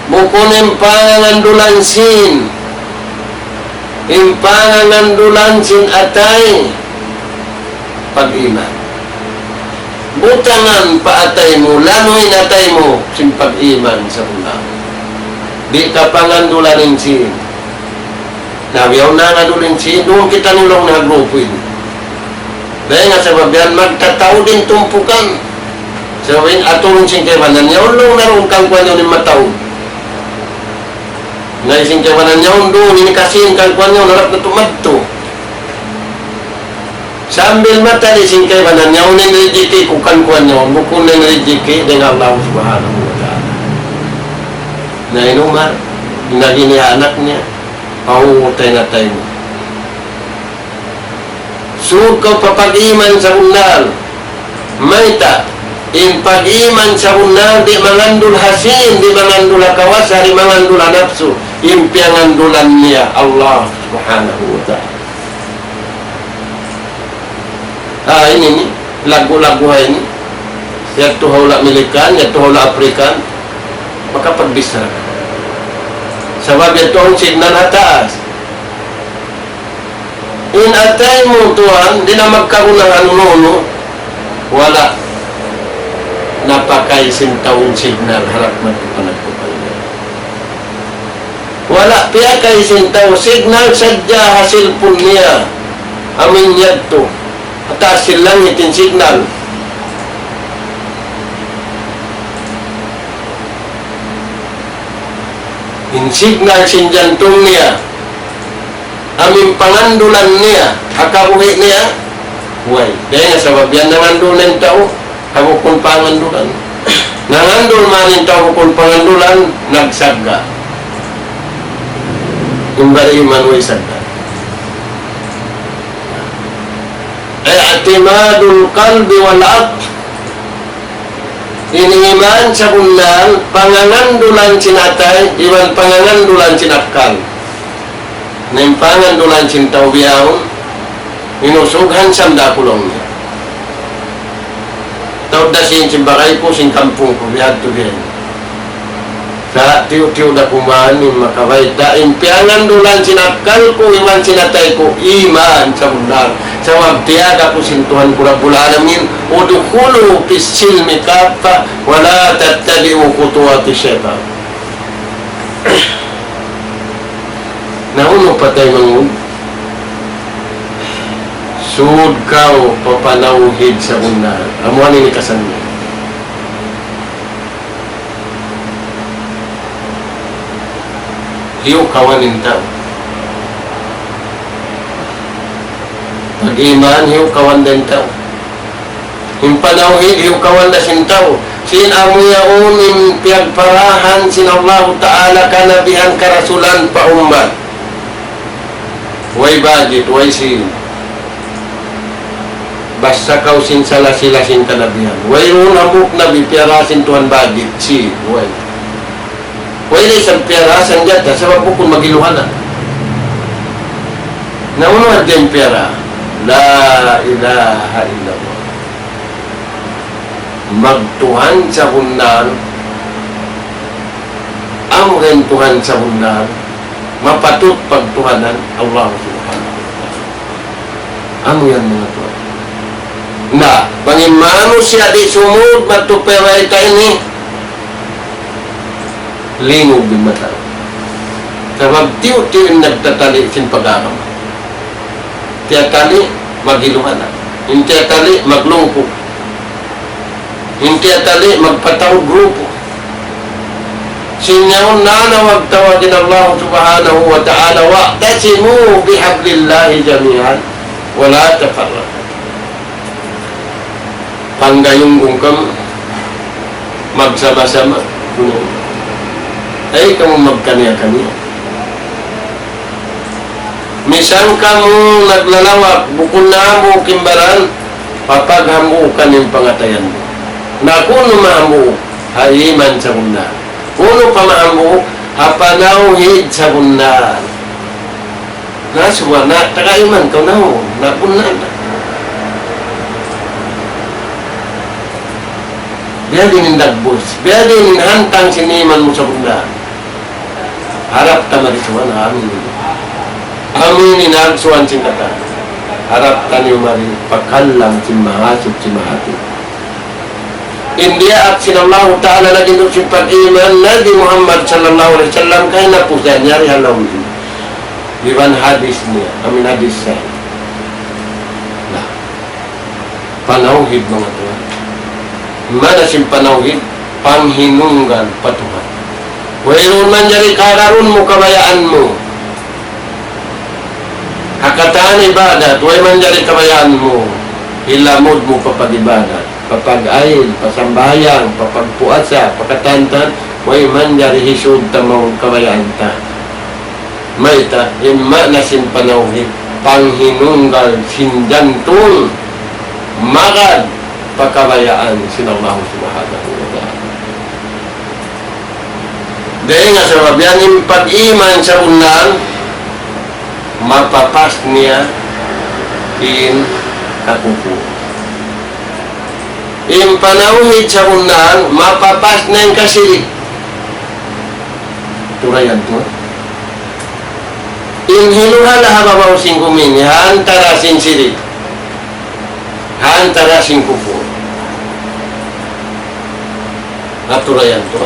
Bukunin pangangandulan sin. Yung pangangandulan sin atay. Pag-iman. Butangan paatay mo, lalo yung atay mo, simpag-iman sa ulang. Di ka pangandulanin sin. Nabiyaw na ngandulin sin, doon kita nulong na grupo ini. Dahil nga sababihan, magtataw din tumpukan. Sababihin, atulong sin kaibanan niya, ulong naroon kang kwan yun yung mataw. Ngayon sin kaibanan niya, doon, inikasin kang kwan yun, harap na tumadto. Sambil mata di sin kaibanan niya, unin rijiki kukan kwan yun, bukunin rijiki dengan Allah subhanahu wa ta'ala. Na inumar, naging niya anak niya, pahungutay na tayo. Suod ka papag-iman sa unal, mayta, in pag-iman sa unal, di mangandul hasin, di mangandul kawas, di mangandul nafsu, in piangandulan niya, Allah subhanahu wa ta'ala. Ini lagu-lagu ini, yaitu haula milikan, yaitu haula Afrikan, maka pagbisa. Sebab itu ang signal atas. In atay mo tuan, di na magkaroon ng ano-ano, wala napakaisin taong signal harap magpapanagpupalingan. Wala piya kaisin taong signal sadya hasil pun niya. Amin yadto. Atas silang itin signal. In signal sin jantung niya, aming pangandulan niya, akabuhi niya, huway. Dahil nga sabab yan, nangandulan tao, ako kung pangandulan. Nangandul manin tao kung pangandulan, nagsagga. Yung bari iman way sagga. Ay atimadul kalbi wal aql. Iniman sa bunal, pangangandulan sinatay, iwan pangangandulan sinakal. Na yung pangandulan sintawbiyaw, inusughan sa mdakulong niya. Tawad na simbakay po, kampung ko, biyad to biyan. Sa tiyo-tiyo na kumaan, yung makaway, daing pangandulan sinakal ko, iwan sinatay ko, iman sa bunal. Sa wabtiyaga ko sintuhan pula-pula namin, udukulu pisilmi kapa, wala tattabi'u kutuwati syaitan. Nauno patay mangun, sud kau papanauhid sa unar. Amuan ini kasan niya. Hiyo kawanin tao. Pag-iman, hiyo kawan din tao. Yung panauhid, hiyo kawan na sin tao. sin amuyaon in piyagparahan sin Allah Ta'ala kanabihan karasulan pa ummat. Way budget, way sin. Basta kau sin sila sin kanabihan. Way ron hamuk nabi piyarasin Tuhan budget si. Way. Way na isang piyarasan dyan. Sabab po kung magiluhanan. Naunod din piyara. La ilaha illallah. Magtuhan sa hundan, ang rentuhan sa hundan, mapatut pagtuhanan Allah subhanahu wa ta'ala. Amo yan mga tuhan. Na, pangimano siya di sumud, matuperay ka ini, lingog di mata. Sabab tiyo-tiyo nagtatali sin pag-aram. Tiyatali, magiluhanan. Yung tiyatali, maglungkog. Hindi atali magpatawag grupo. Sinyaw na nawagtawagin Allah subhanahu wa ta'ala wa'tasimu bihablillahi jami'an wala tafarraqu. Panggayong kung magsama-sama. Ay kamu magkaniya-kaniya. Misang kamu naglalawak bukun na mo kimbaran papaghamukan yung pangatayan mo. Na kuno maamu haiman sa bunda. Kuno pa maamu hapanauhid sa bunda. Naswa na takaiman kau naho na bunda. Biya din dagbos. Biya din hantang siniman mo sa bunda. Harap tamarisuan amin. Amin inagsuan sing kata. Harap tani mari pakalam sin mahasub sin mahati. India at sinallahu ta'ala lagi nung simpag-iman Nabi Muhammad sallallahu alaihi wasallam kaya na po siya nyari halaw din. Diban hadis niya, amin hadis siya. Nah, panauhid mga tuhan. Mana sim panauhid? Panghinunggan patuhan. Wairun man jari kararun mo, kabayaan mo. Hakataan ibadat, way man jari kabayaan mo. Hilamod mo papag-ibadat. Papag-ayil, pasambayang, papagpuasa, pakatantan, way man jari hisud tamang kabayaan ta. May ta, himma na sin panauhid, panghinunggal sinjantun, magad, pakabayaan sin Allah subhanahu wa ta'ala. Dahil nga sa mabyanin pag-iman sa unan, mapapas niya in kakupo. Yung panauhid sa unan, mapapas na yung kasilig. Turayan to. In hinuhala hababaw sing kumini, hantara sin silig. Hantara sin kupo. Naturayan to.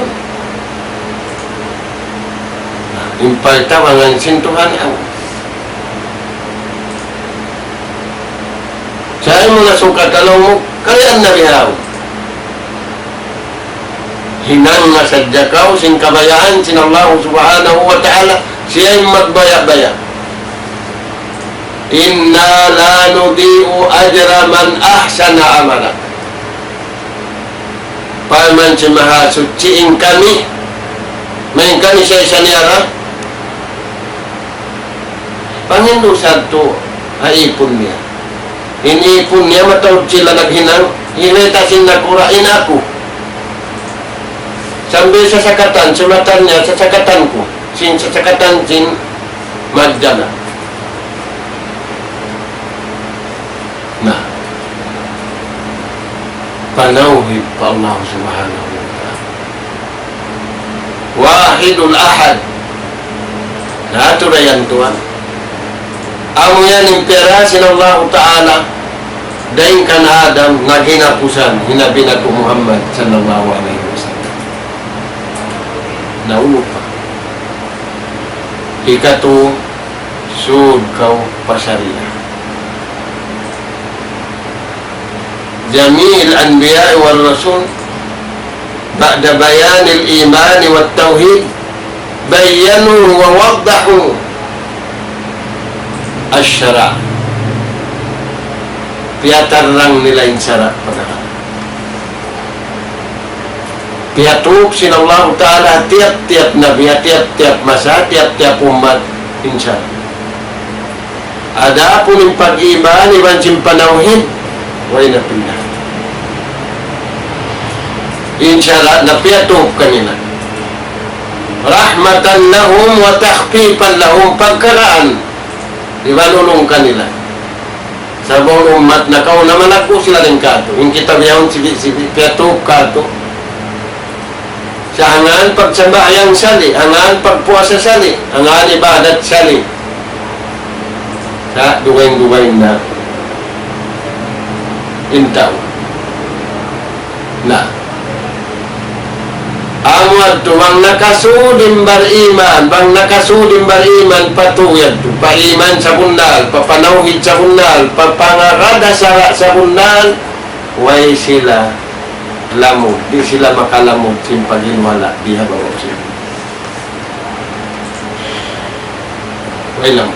Impaltawangan sin Tuhan ang. Saya mo nasukat alaw mo, kalian na bihaw. Hinang nasadyakaw, sin kabayaan, sin Allah subhanahu wa ta'ala, siya'y magbaya-baya. Inna la nudi'u ajra man ahsana amala. Paman si mahasutsiin kami, main kami sa isaniyara, Panginoon Santo, haipon niya. Inipon niya, matawag sila naghinang, hinitasin na kurain ako. Sambil sa sakatan, sulatan niya sa sakatan ko. Sa sakatan sin Magdala. Na, panauhid pa Allah subhanahu wa ta'ala. Wahidul ahad. Naturayan tuan. Amo yan yung pera sin Allah ta'ala dahin ka na Adam na ginapusan hinabi na ko Muhammad sallallahu alaihi wasallam. Naulo pa. Ikato sud kau pasariya. Jami'il anbiya wal rasul ba'da bayanil iman wat tauhid bayyanu wa waddahu asyara. Piatarang nila insara pada Pihatub sinallahu ta'ala tiap-tiap nabi, tiap-tiap masa, tiap-tiap umat, insya Allah. Adapun yung pag-iman, iban simpanawhin, way na pindah. Insya Allah, napihatub kanina. Rahmatan lahum wa takhfifan lahum, pagkaraan, ibalulong kanila. Sa buong umat na kao naman ako sila rin kato. Yung kita biyahon si pihatub kato. Sa angan pagsambayang sali, angan pagpuasa sali, angan ibadat sali. Sa duwing-duwing na intaw. Na. Amwad to, bang nakasudim bariman, patuyad to, paiman sa bundal, papanawhid sa bundal, papangarada sa bundal, way sila lamod, di sila makalamod sin paginwala, di habaw siya. Way lang.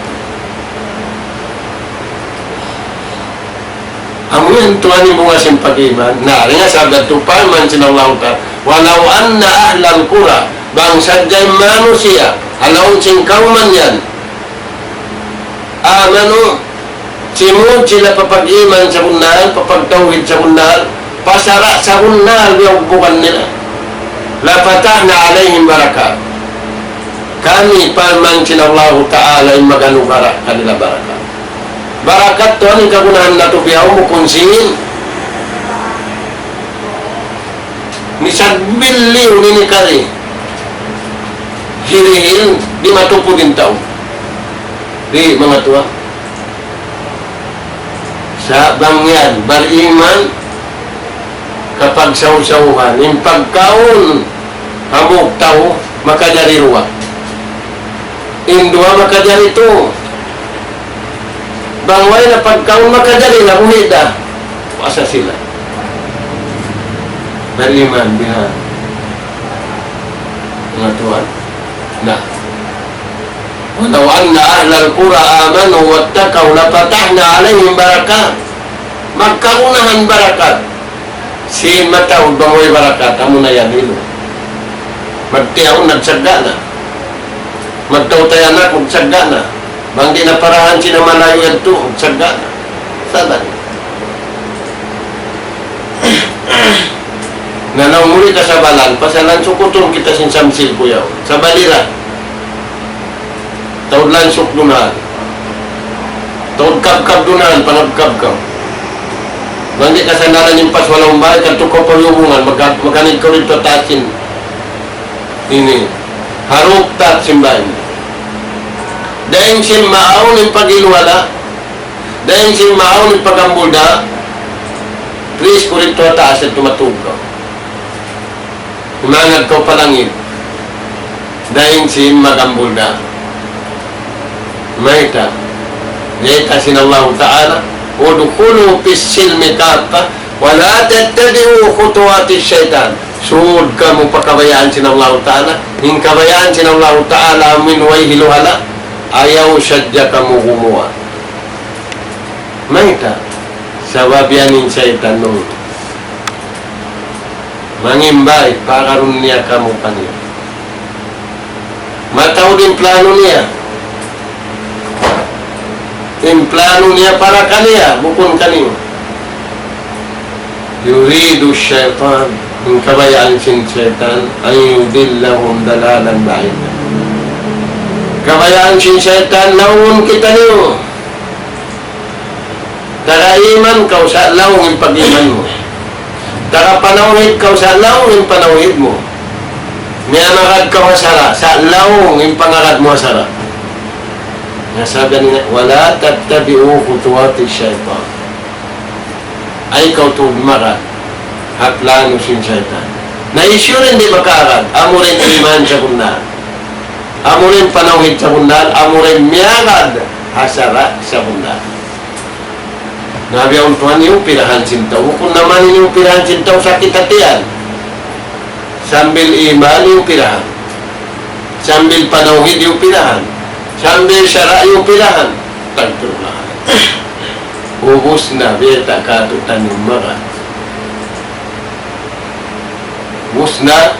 Ang yun, tuwan yung mga simpagiman, nari nga sabda tupay man sinawlaw ta, walau anna ahlal kura, bang sadyay manusia, halaon singkaw man yan, amano, simod sila papag-iman sa bundal, papagtawid sa bundal, pasara sa bundal, yung bukan nila, lapatah na alayhim barakat. Kami paman sinawlaw ta'ala yung maganubara, kanila barakat. Barakat to, ang kagunahan na to biyaw mo konsin. Ni sagbiliw ni kari. Hirihil, di matupo din tao. Di mga tuwa. Sa bangyan, bariman, kapag saw-sawhan, yung pagkaon, hamog tao, makadari ruwa. Indua makadari to. Bangway na pagkaon makadali na umida, asa sila. Bariman, biha. Mga tuwan. Na. Walau anna ahlal qura amanu wattaqaw lapatahna alaihim barakat. Magkaunahan barakat. Sin matawad bangway barakat, amo na yan ilo. Magtiyaw, nagsagda na. Magtawtayan na, magsagda na. Bang di na parahan sila malayo yan to, sagda na. Sadan. Nanaw muli ka sa balan, pasalan sukutong kita sin samsil kuyaw. Sa balira. Taud lansok dunahan. Taud kab-kab dunahan, panagkab-kab. Bang di kasanaran yung pas walang bahay, katukaw payubungan, magkanid ko rito tasin. Ini. Haruk tat simbahin. Dahil sin maaon yung pag-ilwala, dahil sin maaon yung pag-ambulda, please ko rito taas at tumatugaw. Umangad ko palangit, dahil sin mag-ambulda. Mahita, nita sinallahu ta'ala, udukulu pis silmi kata, wala tattabi'u khutuwati syaitan. Suod ka mo pakabayaan sinallahu ta'ala, yung kabayaan sinallahu ta'ala, minway hiluhala, ayaw sadya kamu gumawa. Mahita, sababianin syaitan nung mangimbay para rin niya kamu kaniya. Mataw din plano niya. Yung plano niya para kaniya, bukon kaniya. Yuridu syaitan, yung kabayaan sin syaitan, ay yudillahum dalalan ba'inan. Kabayaan sin syaitan, lawon kita niyo. Taraiman kau sa lawong yung pag-iman mo. Tarapanawid kau sa lawong yung panawid mo. Miyanagad kau hasara, sa lawong yung pangarad mo hasara. Nasabi niya, wala tattabi'u khutuwati syaitan. Ay kau tudmarad, haplano sin syaitan. Na-issue rin di makarad, amo rin iman sa kundahan. Amo rin panawid sa kundahan, amo rin miyagad hasara sa kundahan. Nabi ang tuwan yung pirahan sintaw. Kung naman yung pirahan sintaw sa kitatian, sambil iman yung pirahan. Sambil panawid yung pirahan. Sambil syara yung pirahan. Tagtulahan. Ubus na beta katutan yung mga. Musna.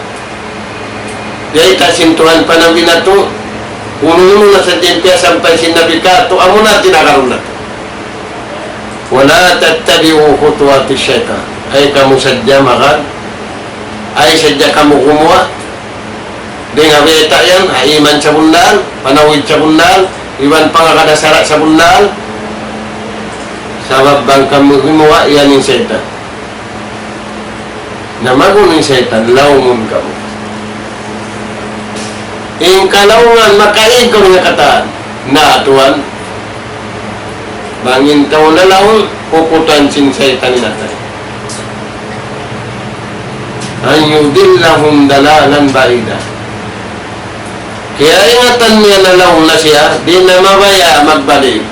Dahil kasintuhan pa ng binato. Uno-uno na sa timpya sampai sinabi ka, to amo na tinakaroon na to. Wala tattabi'u khutuwati syaitan. Ay kamu sadya makan. Ay sadya kamu kumuha. Di nga beta yan, haiman sa bundal, panawid sa bundal, iwan pa nga kadasara sa bundal. Sabab bang kamu kumuha, yan yung syaitan. Namagun yung syaitan, laungun kamu. Ing kalaungan, makain ko nga kataan. Na, tuwan, bangin tao na laun, puputan sin syaitan natin. An yudillahum dalalan ba'ida. Kaya ingatan niya na laun na siya, di na mabaya magbalik.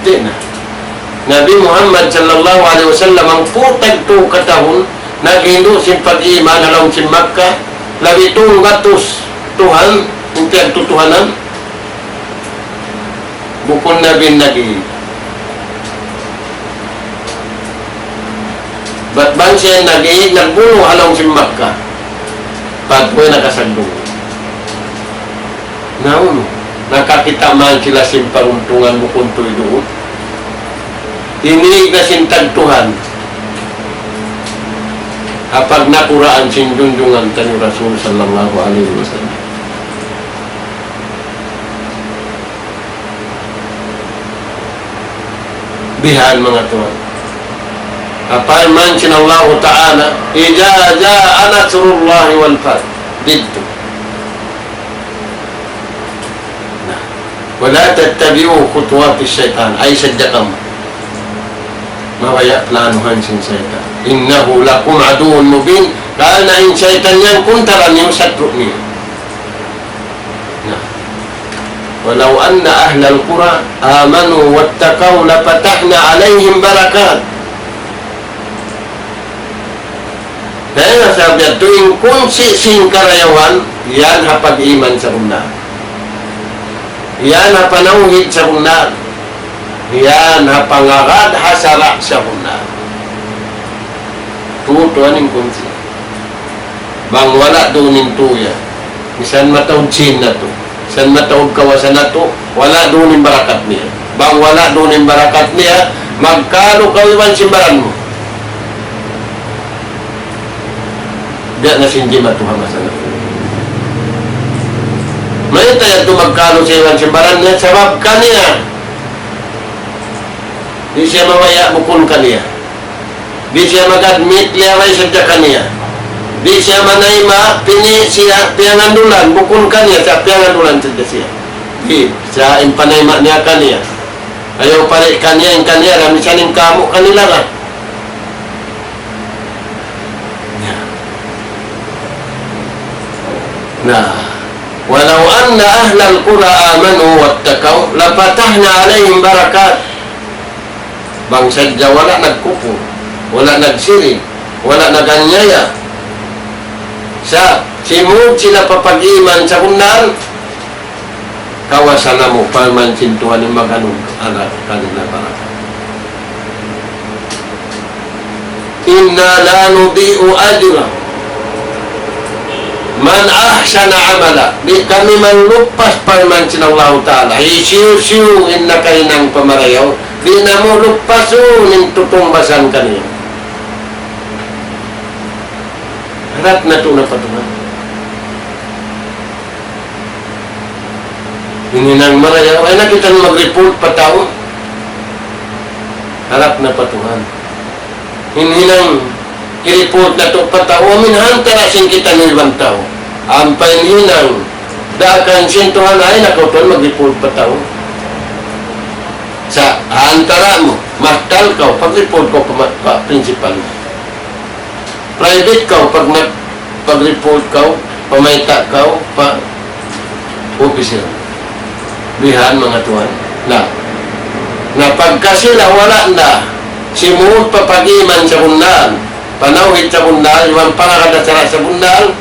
Di na. Nabi Muhammad sallallahu alaihi wasallam ang putag to katahon, naghindo sin pag-iman along sin Makkah, labitong gatos Tuhan, hindi ang tutuhanan. Bukon na bin nag-i. Ba't bang siya nag-i, nagbuno along sin Makkah? Pagpoy nakasagdong. Nauno, nakakita man sila sin paruntungan bukon to'y doon. Tiniig na sin tagtuhan. Kapag nakuraan sin junjungan tayo Rasul sallallahu alaihi wasallam. Bihan mga tuwan. Kapag man sin Allah Ta'ala, Ija ja'a nasrullahi wal fath. Dito. Wala tattabi'u khutuwati syaitan. Ay sadya kamo. Mawaya planuhan sin syaitan. Innahu lakum aduun mubin. Karena in syaitan yan kuntaran yung satru niyo. Nah. Walau anna ahlal qura amanu wattaqaw lapatahna alaihim barakat. Dahil nga sabi niya, tuwing kung sing karayawan, yan hapag-iman sa bunda. Yan hapanauhid sa bunda. Yan hapangagad hasara sa bunda. Tutuan yung kunsi. Bang wala doon yung tuya. Misan matawag sin na to. Misan matawag kawasan na to. Wala doon yung barakat niya. Bang wala doon yung barakat niya, magkano kawiwan simbaran mo? Diyan na sinji matuhang masana. May tayo ito magkano sa iwan simbaran niya, sabab ka niya. Di siya mawaya bukon ka niya. Di siya mag-admit liyaway sa kaniya. Di siya manayma, pini siya piyangandulan, bukon kaniya sa piyangandulan sa siya. Di siya impanayma niya kaniya. Ayaw pare kaniya, yung kaniya, rami siya ng kamo kanila ra. Nah, walau anna ahlal qura amanu wattaqaw, lapatahna alaihim barakat. Bang sadya wala nagkupo. Wala nagsiring, wala naganyaya. Sa simud sila papag-iman sa bundal, kawasan na mo pamansintuhan ng maganong anak kanila para. Inna la nudi'u ajra man ahsana amala. Di kami manlupas pamansin Allah Ta'ala. Isiu-siu inna kainang pamarayaw. Di na mo lupaso ng tutumbasan kanina. Harap na ito na patungan. Hindi nang marayaw. Ay nakita mag-report pa tao. Harap na patungan. Hindi nang i-report na ito pa tao. Minhantarasin kita ng ibang tao. Ang pahinang dakan sintuhan ay nakautuan mag-report pa tao. Sa antara mo, mahtal ka, pag-report ko pa principal. Private ka, pag-report ka, pamaita ka, pa officer. Bihan mga tuwan. Na pagka sila wala na, simut papag-iman sa bundal, panawid sa bundal, iwan para kadasara sa bundal,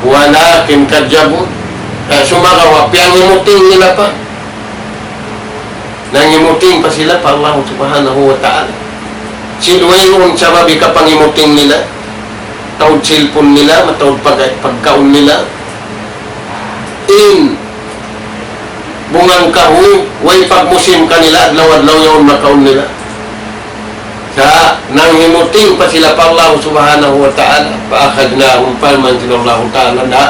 walakin kadjabut. Kaya sumagawa, piyang imuting nila pa. nangimuting pa sila pa Allah subhanahu wa ta'ala. Silwayon sa babi ka pangimuting nila, taod silpon nila, mataod pagkaon nila, in bungang kahoy, way pagmusim kanila, adlaw-adlaw yung makaon nila. Sa nanghimuting pa sila pa Allah subhanahu wa ta'ala, paakadnahum palman sila Allah ta'ala na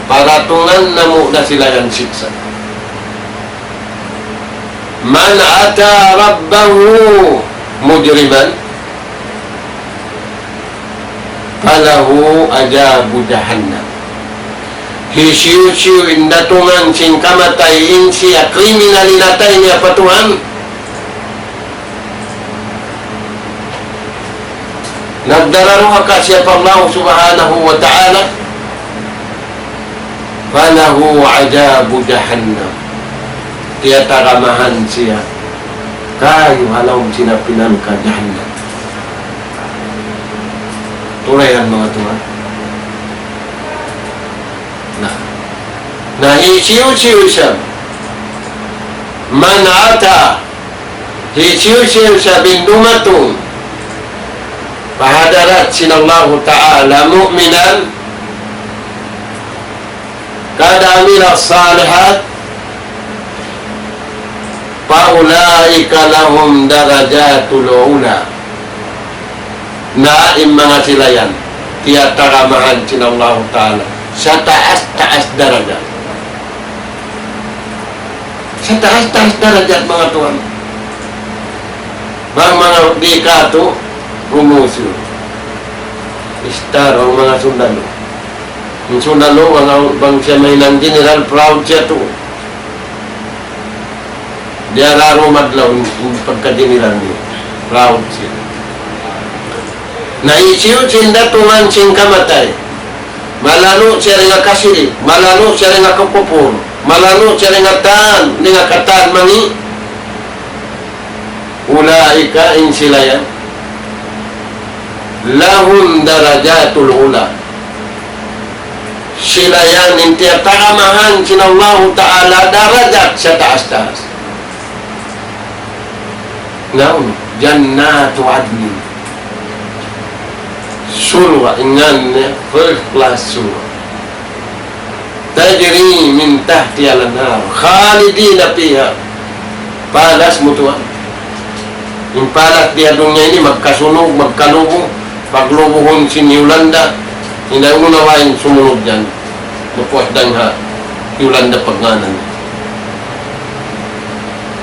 paratungan na mo na sila yung siksa. Man ata rabbahu mujriman falahu ajabu jahannam. Hisiu-siu indatungan sing kamatay insiya kriminalinatay niya patuhan. Nagdararuha ka siya pa Allah subhanahu wa ta'ala, falahu ajabu jahannam. Tiyataramahan siya kayo halaw sinapinan ka jahannam. Tulayan mga tuhan. Hisiu-siu siya. Man ata, hisiu-siu siya bindumatong fahadarat sinallahu ta'ala mu'minan kada amila salihat faulaika lahum darajatul ula. Naim mga sila yan, tiyataramahan sinallahu ta'ala sa taas-taas darajat. Sa taas-taas darajat mga tuhan. Mga dikato rumusyo. Star ang mga sundalo. Yung sundalo, bang siya may ng general, proud siya to. Di araro madlaw yung pagka-general niya. Proud siya. Naisiyo sinda tuman sing kamatay. Malano siya rin nga kasiri. Malano siya rin nga kapupur. Malano siya rin nga taan. Rin nga kataan mangi. Ulaika in sila yan. Lahum darajatul ula. Sila yan yung tiyatamahan sinallahu ta'ala darajat sa taas-taas. Naun, jannatu adnin. Surga, ingan first class surga. Tajri min tahti al-anhar khalidina fiha. Palas mo tuwan. Yung palas di dunya ini magkasunog, magkalubong. Paglubuhon si Yolanda, hindi mo nawain sumunod dyan. Mapuas dang ha, Yolanda pagganan.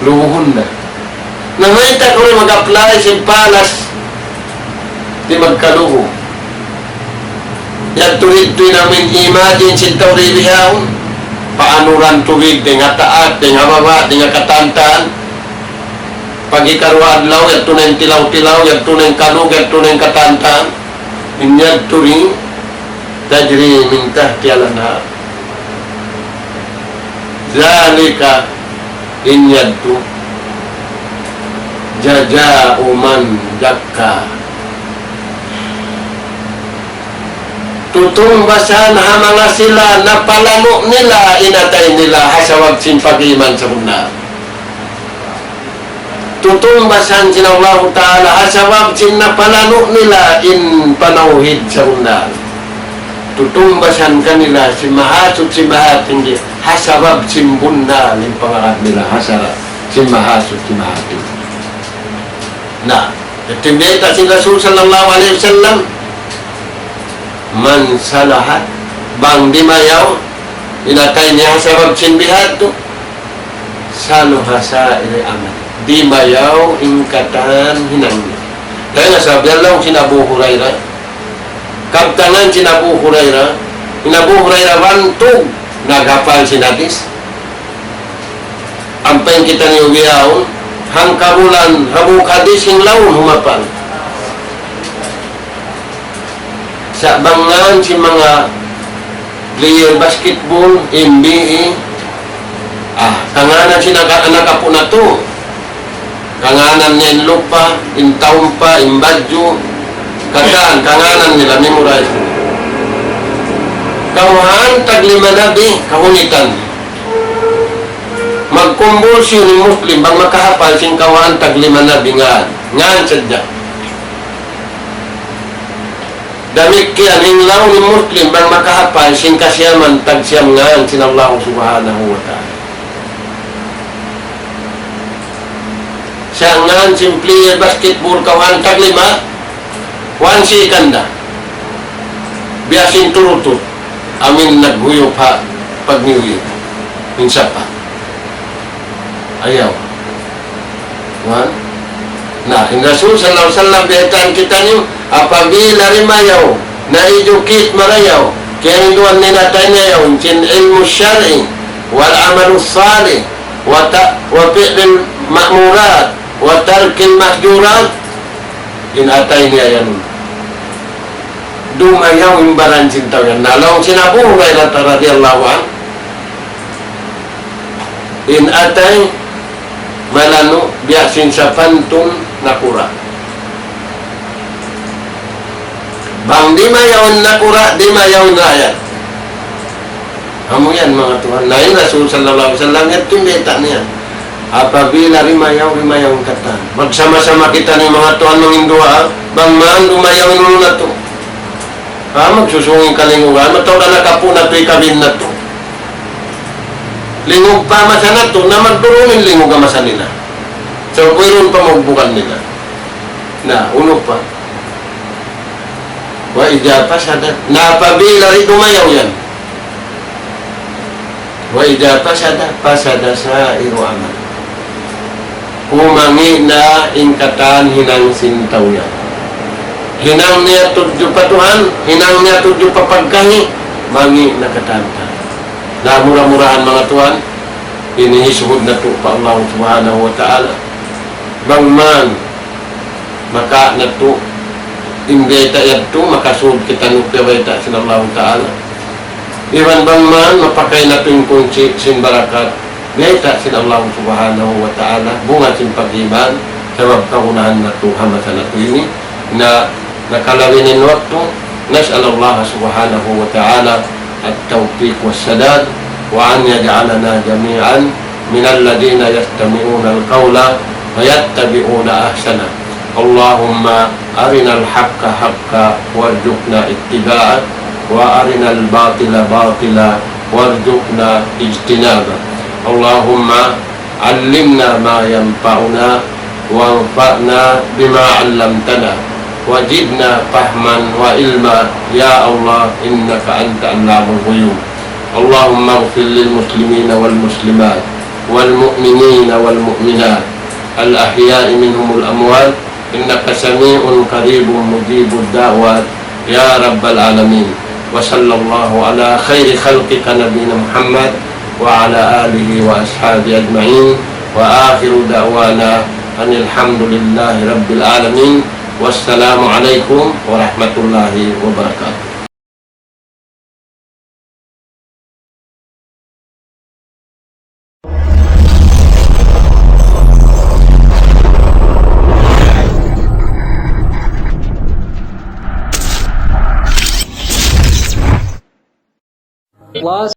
Lubuhon na. Nangayta ko rin mag-apply sa palas di magkalubo. Yan tuwid-tuwid namin imagine si Tauribihao, paanuran tuwid, di nga taat, di nga baba, di nga katantaan. Pag ikarwa adlaw, yan tunay tilaw-tilaw, yan tunay kalug, yan tunay katantaan. Inyad turing, tajri min tahti al-anhar. Zalika inyad tu jaja'u man jakka. Tutumbasan hamanga sila na palano nila, inatay nila hasawag simpagiman sa bunda. Tutumbasan sinallahu ta'ala asawab sin napalano nila in panauhid sa bunda. Tutumbasan kanila si mahasut si mahat hindi hasawab sin bunda ning pangarap nila hasara si mahasut si mahat. Na timbeta si Rasul sallallahu alaihi wasallam man salahat bang di mayaw inatay niya hasawab sin bihat to saluhasa ili amal di mayaw ingkatan hinang. Kaya nga sabi Allah si Abu Hurairah, kaptangan si Abu Hurairah, Abu Hurairah wantog naghapal si Nadis. Ampay kita ni Ubiyaw, hangkabulan habuk hadis yung laun humapal. Sa bangan si mga player basketball, NBA, kanganan si anak po na to. Kanganan niya in lupa, in taumpa, in badyo, kanganan nila, memorize. Kawahan, taglima nabi, kahunitan. magkumbulsyon ni Muslim bang makahapal sing kawaan tag 5 na bingaan ngan sadya damit kian hinglaw ni Muslim bang makahapal sing kasyaman tag siyam ngan sin Allah subhanahu wa ta'ala siya ngan simple basketball kawaan tag 5 wansi kanda biasin turutut amin naghuyop ha pag New Year minsa pa ayaw wan nah in Rasul sallallahu alaihi wasallam biatan kita niyo apabila rimayaw na edukit marayaw kaya induan ninatanya yaw cin ilmu syar'i wal amalu salih wa fi'lil ma'murat wa tarkil mahjurat in atay niya yan dumayaw imbaran cintaw yan nalong sinabuh ngayon radhiyallahu an in atay malano biasin sa pantun nakura bang di mayawan nakura di mayawan rakyat kamu yan mga Tuhan na yun Rasul sallallahu alaihi wasallam yan timbeta niya apabila rimayaw katan magsama-sama kita ni mga Tuhan mangindua bang maan dumayaw nulo na to magsusungin kalingugan mataw na nakapu na to ikabin na to lingog pa masa na to na magturungin lingog ang masa nila so pwede pa magbukan nila na uno pa wa ija pasada napabila rin dumayaw yan wa ija pasada sa iro aman umangi na ingkatan hinang sintaw yan hinang niya tudyo patuhan hinang niya tudyo papagkahi mangi nakatanta na murah-murahan mga Tuhan inihisubod na to pa Allah subhanahu wa ta'ala bangman maka na to imbeta yan to makasud kita nukaweta sin Allah ta'ala iwan bangman mapakay na to yung kunci sin barakat beta sin Allah subhanahu wa ta'ala bunga sin pag-iman sabab kaunahan na to hamasa na to ini na nakalawinin waktu nas'al Allah subhanahu wa ta'ala التوفيق والسداد وأن يجعلنا جميعا من الذين يستمعون القول ويتبعون أحسنه اللهم أرنا الحق حقا وارزقنا اتباعه وأرنا الباطل باطلا وارزقنا اجتنابه اللهم علمنا ما ينفعنا وانفعنا بما علمتنا وجدنا فهما وعلما يا الله إنك أنت علام الغيوب اللهم اغفر للمسلمين والمسلمات والمؤمنين والمؤمنات الأحياء منهم الأموات إنك سميع قريب مجيب الدعوات يا رب العالمين وصلى الله على خير خلقك نبينا محمد وعلى آله وأصحابه أجمعين وآخر دعوانا أن الحمد لله رب العالمين Wassalamualaikum warahmatullahi wabarakatuh. Plus